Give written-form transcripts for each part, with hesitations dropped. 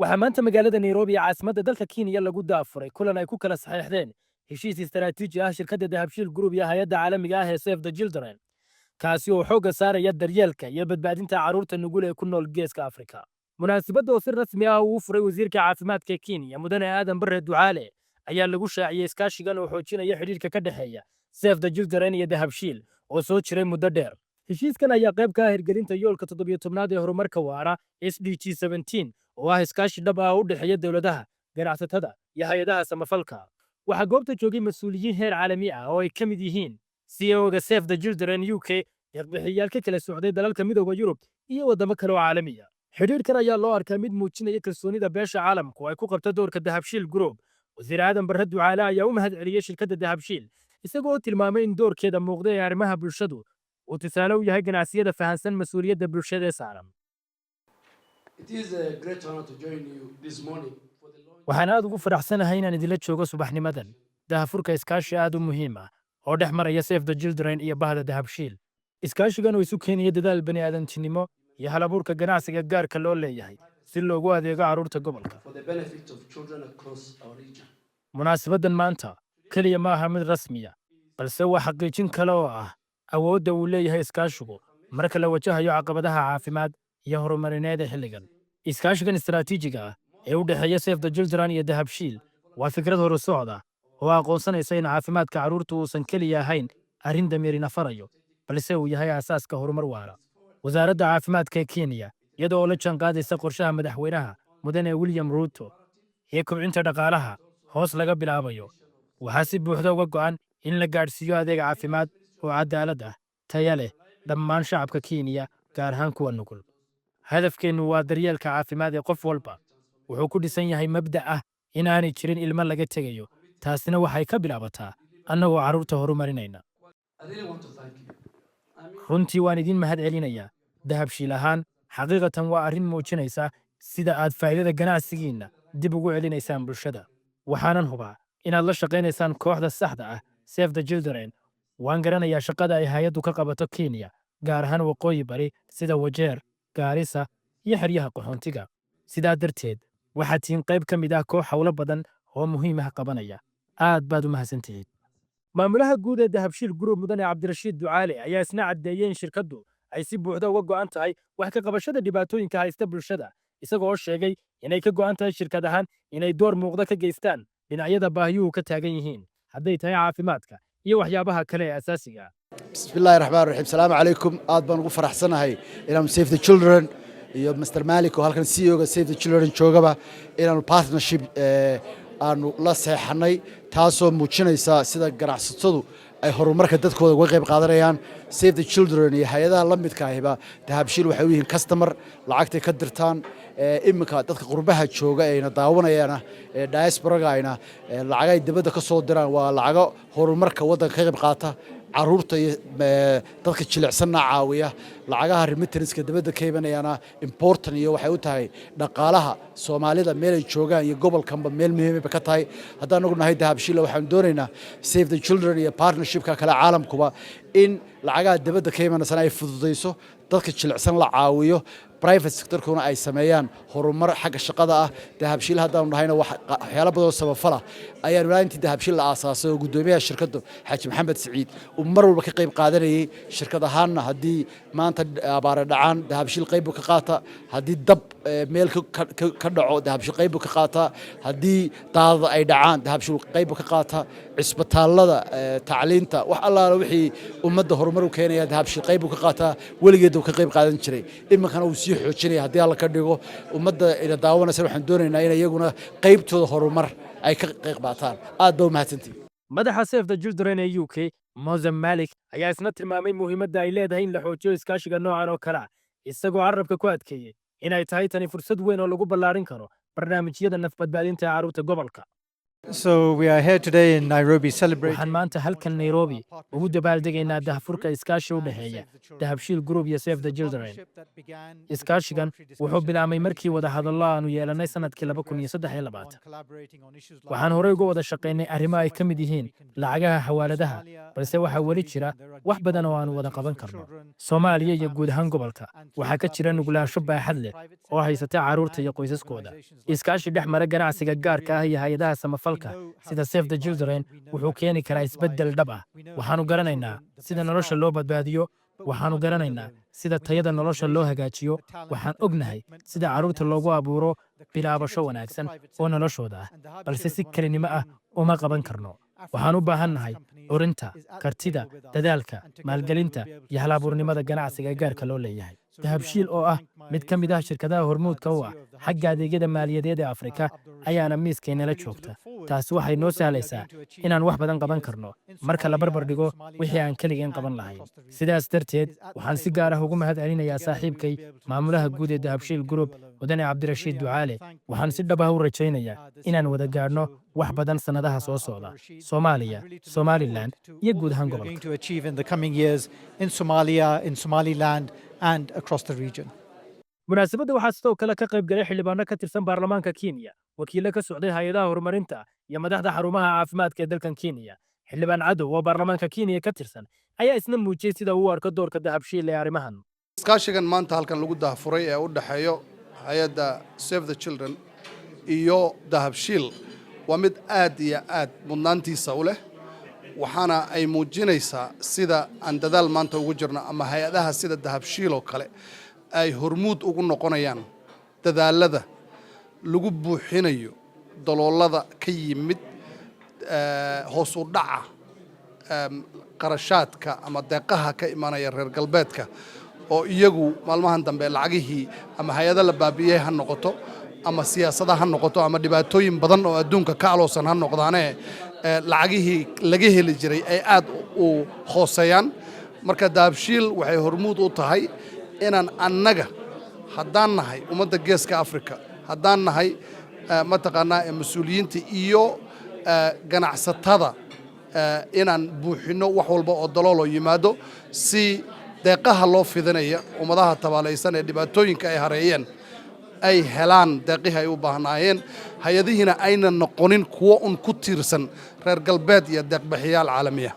waxaa maanta magaalada Nairobi ee caasimadda dalka Kenya lagu daafuray kulan ay ku kala saxiixdeen heshiis istaraatiiji ah shirkadda Dahabshiil Group iyo hay'adda caalamiga ah ee Save the Children kaasi oo xoogga saaraya daryeelka iyo badbaadinta carruurta nugul ee ku nool geeska Afrika. Munaasabadda oo si rasmi ah uu furay wasiirka caafimaadka ee Kenya Mudane Aadan Barre Ducaale ayaa lagu shaaciyay iskaashigan oo xoojinaya xidhiidhka ka dhexeeya Save the Children iyo Dahabshiil oo soo jiray muddo dheer. Heshiiskan ayaa qayb ka ah hirgelinta yoolka 17aad ee horumarka waara SDG 17 oo ah iskaashi dhab ah oo u dhexeeya dowladaha, ganacsatada iyo hay'adaha samafalka. Waxaa goobta joogay mas'uuliyiin heer caalami ah oo ay ka mid yihiin CEO-ga Save the Children UK, deeq-bixiyayaal ka kala socday dalalka midowda Yurub iyo waddamo kale oo caalami ah. Xidhiidhkan ayaa loo arkaa mid muujinaya kalsoonida beesha caalamku ay ku qabto doorka Dahabshiil Group. Wasiir Aadan Barre Ducaale ayaa u mahadceliyey shirkadda Dahabshiil isagoo tilmaamay in doorkeeda muuqda ee arrimaha bulshadu uu tusaale u yahay ganacsiyada fahansan mas'uuliyadda bulshada ee saaran. Waxaan aad ugu faraxsanahay inaan idinla joogo subaxnimadan daahfurka iskaashi aad u muhiim ah oo dhex maraya Save the Children iyo bahda Dahabshiil. Iskaashigan oo isu keenaya dadaal bani'aadantinimo iyo hal-abuurka ganacsiga gaarka loo leeyahay si loogu adeego carruurta gobolka. Munaasabaddan maanta keliya ma aha mid rasmi ah, balse waa xaqiijin kale oo ah awoodda uu leeyahay iskaashigu marka la wajahayo caqabadaha caafimaad iyo horumarineed ee xilligan. Iskaashigan istaraatiijiga ah ee u dhexeeya Save the Children iyo Dahabshiil waa fikrad horu socda oo aqoonsanaysa in caafimaadka carruurtu uusan keliya ahayn arrin damiirina farayo, balse uu yahay aasaaska horumar waara. Wasaaradda Caafimaadka ee Kenya, iyada oo la jaanqaadaysa qorshaha madaxweynaha Mudane William Ruto ee kobcinta dhaqaalaha hoos laga bilaabayo, waxaa si buuxda uga go'an in la gaadhsiiyo adeeg caafimaad oo cadaalad ah, taya leh dhammaan shacabka Kenya, gaar ahaan kuwa nugul. Hadafkeennu waa daryeelka caafimaad ee qof walba. Wuxuu ku dhisan yahay mabda' ah in aanay jirin ilmo laga tegayo. Taasina waxay ka bilaabataa annagoo carruurta horumarinayna. Runtii waan idin mahadcelinayaa. Dahabshiil ahaan, xaqiiqatan waa arrin muujinaysa sida aad faa'iidada ganacsigiinna dib ugu celinaysaan bulshada. Waxaanan hubaa inaad la shaqaynaysaan kooxda saxda ah Save the Children. Waan garanayaa shaqada ay hay'addu ka qabato Kenya, gaar ahaan waqooyi bari sida Wajeer, Gaarisa iyo xeryaha qaxoontiga. Sidaa darteed, waxaad tihiin qayb ka mid ah koox hawlo badan oo muhiim ah qabanaya. Aad baad u mahadsantihiin. Maamulaha guud ee Dahabshiil Group Mudane Cabdirashiid Ducaale ayaa isna caddeeyay in shirkaddu ay si buuxda uga go'an tahay wax ka qabashada dhibaatooyinka haysta bulshada, isagoo sheegay inay ka go'an tahay shirkad ahaan inay door muuqda ka geystaan dhinacyada baahiyuhu ka taagan yihiin, hadday tahay caafimaadka iyo waxyaabaha kale ee asaasiga ah. Bismillaahi Raxmaani Raxiim. Salaamu calaykum. Aad baan ugu faraxsanahay inaan Save the Children iyo Mr. Malik oo halkan CEO-ga Save the Children joogaba inaanu partnership aanu la seexanay, taasoo muujinaysa sida ganacsatadu ay horumarka dadkooda uga qayb qaadanayaan. Save the Children iyo hay'adaha la midka ahiba Dahabshiil waxay u yihiin customer, lacagtay ka dirtaan. Iminka dadka qurbaha jooga ayna daawanayaan diaspora-ga ayna lacagay dibadda ka soo diraan waa lacago horumarka waddanka ka qayb qaata, carruurta iyo dadka jilicsanna caawiya. Lacagaha remittanceska dibadda ka imanayana important iyo waxay u tahay dhaqaalaha Soomaalida meel ay joogaan iyo gobolkanba meel muhiim ah ka tahay. Haddaan ugu nahay Dahabshiil waxaan doonaynaa Save the Children iyo partnership-ka kale caalamkuba in lacagaha dibadda ka imanaysa ay fududeyso, dadka jilicsan la caawiyo, private sector-kuna ay sameeyaan horumar xagga shaqada ah. Dahabshiil haddaan nahayna waxyaalo badan oo samafala ayaan ilaalintii Dahabshiil la aasaasay oo guddoomiyaha shirkaddu Xaaji Maxamed Siciid uu mar walba ka qayb qaadanayay. Shirkad ahaanna haddii maanta abaara dhacaan Dahabshiil qayb buu ka qaataa, haddii dab meel ka dhaco Dahabshiil qayb buu ka qaataa, haddii daadad ay dhacaan Dahabshiil qayb buu ka qaataa, cisbitaallada, tacliinta, wax allaala wixii ummadda horumar u keenaya Dahabshiil qayb buu ka qaataa, weligeed uu ka qayb qaadan jiray. Iminkana uu sii xoojinaya haddii alla ka dhigo. Ummadda ina daawanaysa waxaan doonaynaa in iyaguna qaybtooda horumar ay ka qayb qaataan. Aad baa u mahadsantihiin. Madaxa Save the Children ee UK, Moses Malik, ayaa isna tilmaamay muhiimadda ay leedahay in la xoojiyo iskaashiga noocan oo kale ah, isagoo carrabka ku adkeeyey inay tahay tani fursad weyn oo lagu ballaarin karo barnaamijyada naf badbaadinta carruurta gobolka. So we are here today in Nairobi celebrating. waxaan maanta halkan Nairobi ugu dabaaldegaynaa daahfurka iskaashi u dhexeeya Dahabshiil Group iyo Save the Children. Iskaashigan wuxuu bilaabmay markii wada hadallo aanu yeelanay sanadkii 2023. waxaan horey uga wada shaqaynay arrimo ay ka mid yihiin lacagaha xawaaladaha, balse waxaa weli jira wax badan oo aanu wada qaban karno. Soomaaliya iyo guud ahaan gobolka waxaa ka jira nuglaansho baaxad leh oo haysata carruurta iyo qoysaskooda. Iskaashi dhex mara ganacsiga gaarka ah iyo hay'adaha samafalka sida Save the Children wuxuu keeni karaa isbeddel dhab ah. waxaanu garanaynaa sida nolosha loo badbaadiyo, waxaanu garanaynaa sida tayada nolosha loo hagaajiyo, waxaan ognahay sida carruurta loogu abuuro bilaabasho wanaagsan oo noloshooda ah, balse si kelinimo ah uma qaban karno. waxaan u baahannahay urinta, kartida, dadaalka, maalgelinta iyo hal-abuurnimada ganacsiga gaarka loo leeyahay. Dahabshiil oo ah mid ka mid ah shirkadaha hormuudka u ah xagga adeegyada maaliyadeed ee Afrika ayaana miiskeenala joogta. taasi waxay noo sahlaysaa inaan wax badan qaban karno marka la barbar dhigo wixii aan keligeen qaban lahayn. sidaas darteed waxaan si gaar ah ugu mahad celinayaa saaxiibkay maamulaha guud ee Dahabshiil Group Mudane Cabdirashiid Ducaale. waxaan si dhab ah u rajaynayaa inaan wada gaadhno wax badan sannadaha soo socda Soomaaliya, Somaliland iyo guud ahaan Going gobolka. to achieve in the coming years in Somalia, in Somaliland, and across the region. munaasabadda waxaa sidoo kale ka qayb galay xildhibaano ka tirsan baarlamaanka Kenya, wakiilo ka socday hay'adaha horumarinta iyo madaxda xarumaha caafimaadka ee dalkan Kenya. Xildhibaan Cadow oo baarlamaanka Kenya ka tirsan ayaa isna muujiyey sida uu u arko doorka Dahabshiil ee arrimahan. iskaashigan maanta halkan lagu daahfuray ee u dhexeeyo hay'adda Save the Children iyo Dahabshiil waa mid aad iyo aad mudnaantiisa u leh, waxaana ay muujinaysaa sida aan dadaal maanta ugu jirno ama hay'adaha sida Dahabshiil oo kale ay hormuud ugu noqonayaan dadaalada lagu buuxinayo daloolada ka yimid hoos u dhaca qarashaadka ama deeqaha ka imanaya reer galbeedka oo iyagu maalmahan dambe lacagihii ama hay-ado la baabi'iyey ha noqoto ama siyaasada ha noqoto ama dhibaatooyin badan oo adduunka ka aloosan ha noqdaane lacagihii laga heli jiray ay aad u hooseeyaan. marka Dahabshiil waxay hormuud u tahay inaan annaga haddaan nahay ummadda geeska Afrika, haddaan nahay mataqaanaa mas-uuliyiinta iyo ganacsatada inaan buuxino wax walba oo dalooloo yimaado si deeqaha loo fidinaya ummadaha tabaalaysan ee dhibaatooyinka ay hareeyeen ay helaan deeqihii ay u baahnaayeen, hay-adihiina ayna noqonin kuwo un ku tiirsan reer galbeed iyo deeqbixiyaal caalamiya.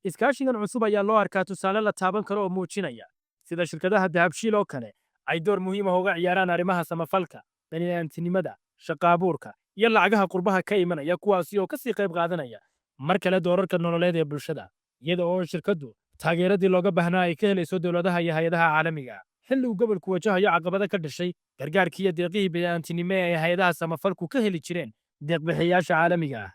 Iskaashigan cusub ayaa loo arkaa tusaale la taaban karo oo muujinaya sida shirkadaha Dahabshiil oo kale ay door muhiim ah uga ciyaaraan arrimaha samafalka, bani'aadamtinimada, shaqo abuurka iyo lacagaha qurbaha ka imanaya, kuwaasi oo ka sii qayb qaadanaya mar kale doorarka nololeed ee bulshada, iyada oo shirkaddu taageeradii looga baahnaa ay ka helayso dowladaha iyo hay'adaha caalamiga ah. xilli uu gobolku wajahayo caqabado ka dhashay gargaarkii iyo deeqihii bini'aadamtinimo ee hay'adaha samafalku ka heli jireen deeq-bixiyayaasha caalamiga ah.